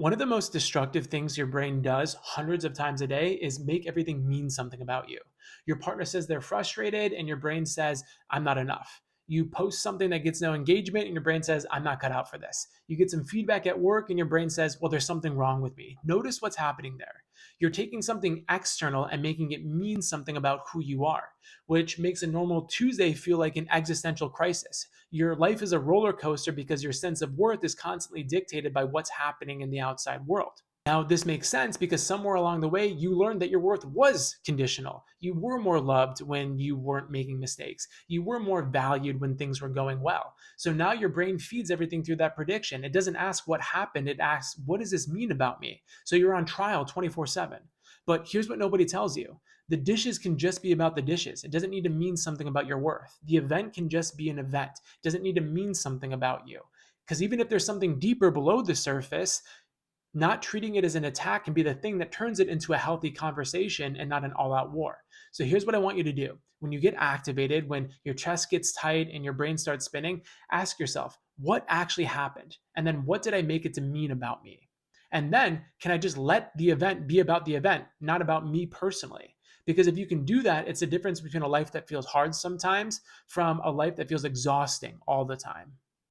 One of the most destructive things your brain does hundreds of times a day is make everything mean something about you. Your partner says they're frustrated, and your brain says, I'm not enough. You post something that gets no engagement, and your brain says, I'm not cut out for this. You get some feedback at work, and your brain says, well, there's something wrong with me. Notice what's happening there. You're taking something external and making it mean something about who you are, which makes a normal Tuesday feel like an existential crisis. Your life is a roller coaster because your sense of worth is constantly dictated by what's happening in the outside world. Now, this makes sense because somewhere along the way, you learned that your worth was conditional. You were more loved when you weren't making mistakes. You were more valued when things were going well. So now your brain feeds everything through that prediction. It doesn't ask what happened, it asks, what does this mean about me? So you're on trial 24/7. But here's what nobody tells you: the dishes can just be about the dishes. It doesn't need to mean something about your worth. The event can just be an event. It doesn't need to mean something about you. Because even if there's something deeper below the surface, not treating it as an attack can be the thing that turns it into a healthy conversation and not an all out war. So here's what I want you to do. When you get activated, when your chest gets tight and your brain starts spinning, ask yourself, what actually happened? And then what did I make it to mean about me? And then can I just let the event be about the event, not about me personally? Because if you can do that, it's a difference between a life that feels hard sometimes from a life that feels exhausting all the time.